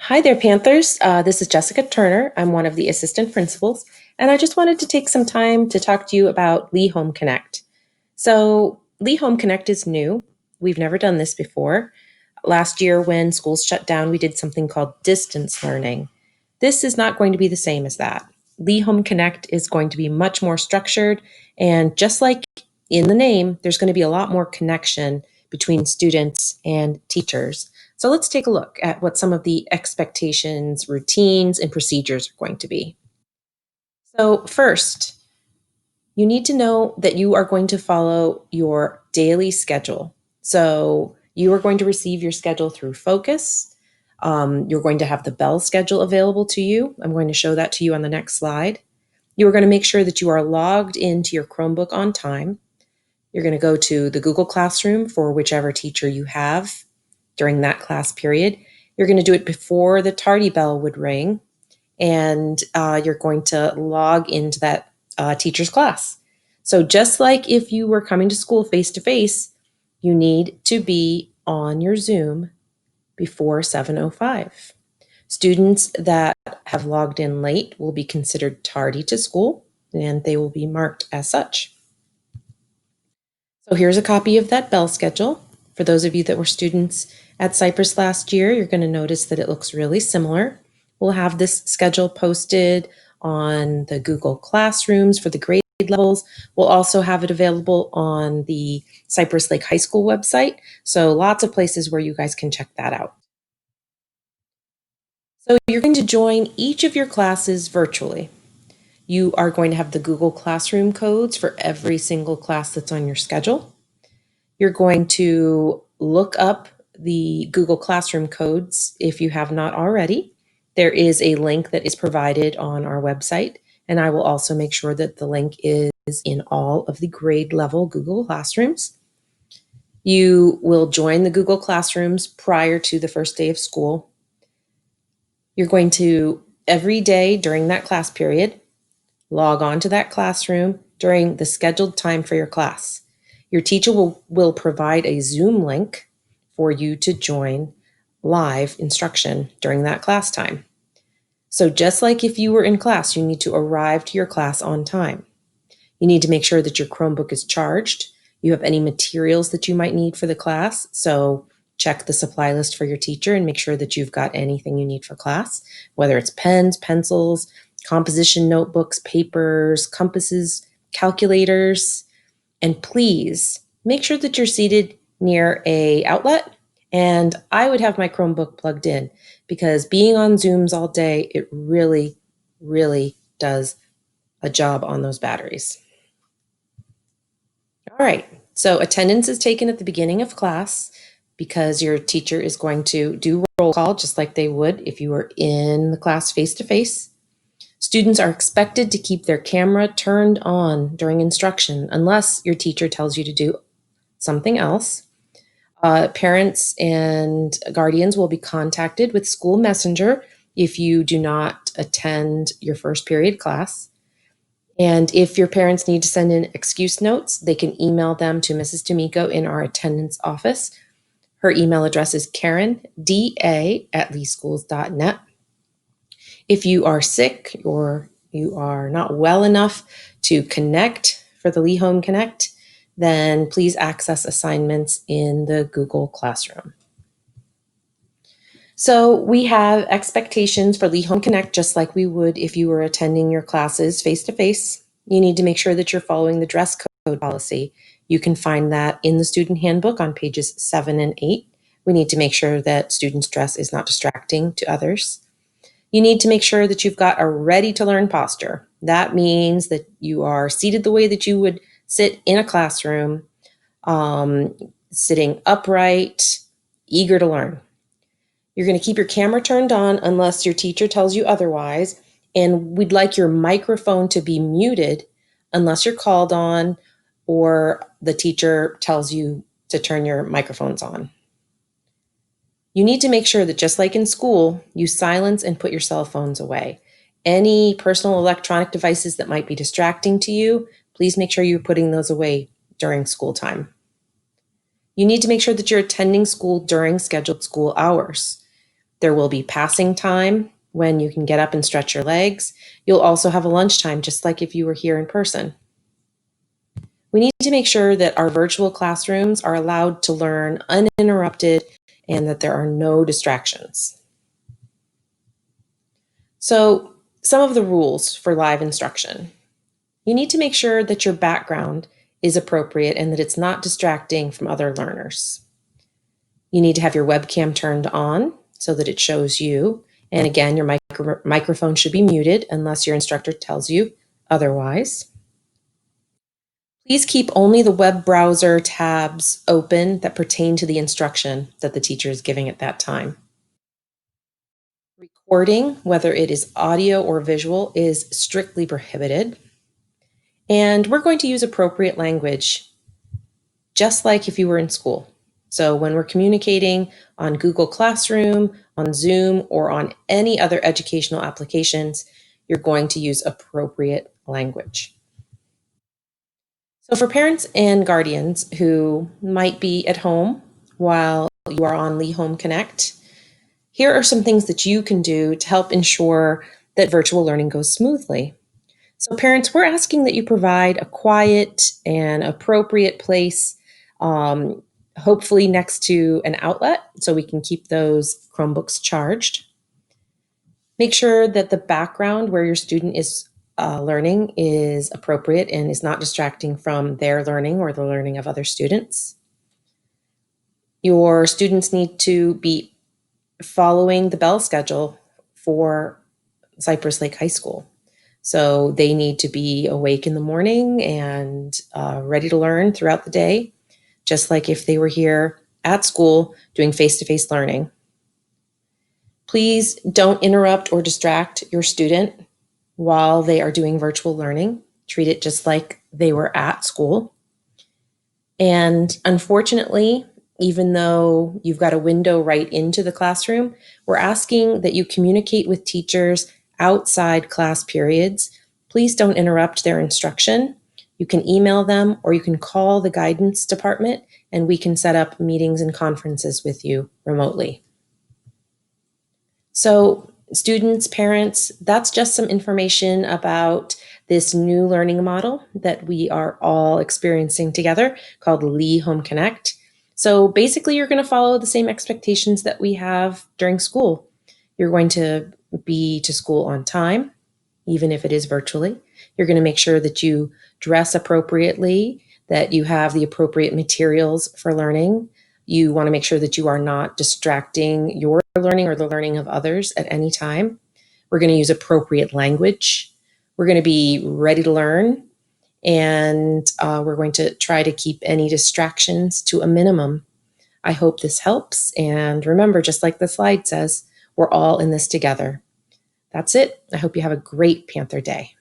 Hi there, Panthers. This is Jessica Turner. I'm one of the assistant principals, and I just wanted to take some time to talk to you about Lee Home Connect. So, Lee Home Connect is new. We've never done this before. Last year, when schools shut down, we did something called distance learning. This is not going to be the same as that. Lee Home Connect is going to be much more structured, and just like in the name, there's going to be a lot more connection between students and teachers. So let's take a look at what some of the expectations, routines, and procedures are going to be. So, first, you need to know that you are going to follow your daily schedule. So, you are going to receive your schedule through Focus. You're going to have the bell schedule available to you. I'm going to show that to you on the next slide. You are going to make sure that you are logged into your Chromebook on time. You're going to go to the Google Classroom for whichever teacher you have during that class period. You're going to do it before the tardy bell would ring, and you're going to log into that teacher's class. So, just like if you were coming to school face to face, you need to be on your Zoom before 7:05. Students that have logged in late will be considered tardy to school, and they will be marked as such. So here's a copy of that bell schedule. For those of you that were students at Cypress last year, you're going to notice that it looks really similar. We'll have this schedule posted on the Google Classrooms for the grade levels. We'll also have it available on the Cypress Lake High School website. So lots of places where you guys can check that out. So you're going to join each of your classes virtually. You are going to have the Google Classroom codes for every single class that's on your schedule. You're going to look up the Google Classroom codes if you have not already. There is a link that is provided on our website, and I will also make sure that the link is in all of the grade level Google Classrooms. You will join the Google Classrooms prior to the first day of school. You're going to, every day during that class period, log on to that classroom during the scheduled time for your class. Your teacher will provide a Zoom link for you to join live instruction during that class time. So just like if you were in class, you need to arrive to your class on time. You need to make sure that your Chromebook is charged. You have any materials that you might need for the class. So check the supply list for your teacher and make sure that you've got anything you need for class, whether it's pens, pencils, composition notebooks, papers, compasses, calculators. And please make sure that you're seated near a outlet. And I would have my Chromebook plugged in because being on Zooms all day, it really, really does a job on those batteries. All right, so attendance is taken at the beginning of class because your teacher is going to do roll call just like they would if you were in the class face to face. Students are expected to keep their camera turned on during instruction unless your teacher tells you to do something else. Parents and guardians will be contacted with school messenger if you do not attend your first period class. And if your parents need to send in excuse notes, they can email them to Mrs. D'Amico in our attendance office. Her email address is karenda@leeschools.net. If you are sick or you are not well enough to connect for the Lee Home Connect, then please access assignments in the Google Classroom. So we have expectations for Lee Home Connect just like we would if you were attending your classes face to face. You need to make sure that you're following the dress code policy. You can find that in the student handbook on pages 7 and 8. We need to make sure that students' dress is not distracting to others. You need to make sure that you've got a ready to learn posture. That means that you are seated the way that you would sit in a classroom, sitting upright, eager to learn. You're going to keep your camera turned on unless your teacher tells you otherwise. And we'd like your microphone to be muted unless you're called on or the teacher tells you to turn your microphones on. You need to make sure that just like in school, you silence and put your cell phones away. Any personal electronic devices that might be distracting to you, please make sure you're putting those away during school time. You need to make sure that you're attending school during scheduled school hours. There will be passing time when you can get up and stretch your legs. You'll also have a lunchtime, just like if you were here in person. We need to make sure that our virtual classrooms are allowed to learn uninterrupted and that there are no distractions. So, some of the rules for live instruction. You need to make sure that your background is appropriate and that it's not distracting from other learners. You need to have your webcam turned on so that it shows you. And again, your microphone should be muted unless your instructor tells you otherwise. Please keep only the web browser tabs open that pertain to the instruction that the teacher is giving at that time. Recording, whether it is audio or visual, is strictly prohibited. And we're going to use appropriate language, just like if you were in school. So when we're communicating on Google Classroom, on Zoom, or on any other educational applications, you're going to use appropriate language. So for parents and guardians who might be at home while you are on Lee Home Connect, here are some things that you can do to help ensure that virtual learning goes smoothly. So parents, we're asking that you provide a quiet and appropriate place, hopefully next to an outlet so we can keep those Chromebooks charged. Make sure that the background where your student is learning is appropriate and is not distracting from their learning or the learning of other students. Your students need to be following the bell schedule for Cypress Lake High School. So they need to be awake in the morning and ready to learn throughout the day, just like if they were here at school doing face-to-face learning. Please don't interrupt or distract your student while they are doing virtual learning. Treat it just like they were at school. And unfortunately, even though you've got a window right into the classroom, we're asking that you communicate with teachers outside class periods. Please don't interrupt their instruction. You can email them or you can call the guidance department and we can set up meetings and conferences with you remotely. So students, parents, that's just some information about this new learning model that we are all experiencing together called Lee Home Connect. So basically, you're going to follow the same expectations that we have during school. You're going to be to school on time, even if it is virtually. You're going to make sure that you dress appropriately, that you have the appropriate materials for learning. You want to make sure that you are not distracting your learning or the learning of others at any time. We're going to use appropriate language. We're going to be ready to learn. And we're going to try to keep any distractions to a minimum. I hope this helps. And remember, just like the slide says, we're all in this together. That's it. I hope you have a great Panther Day.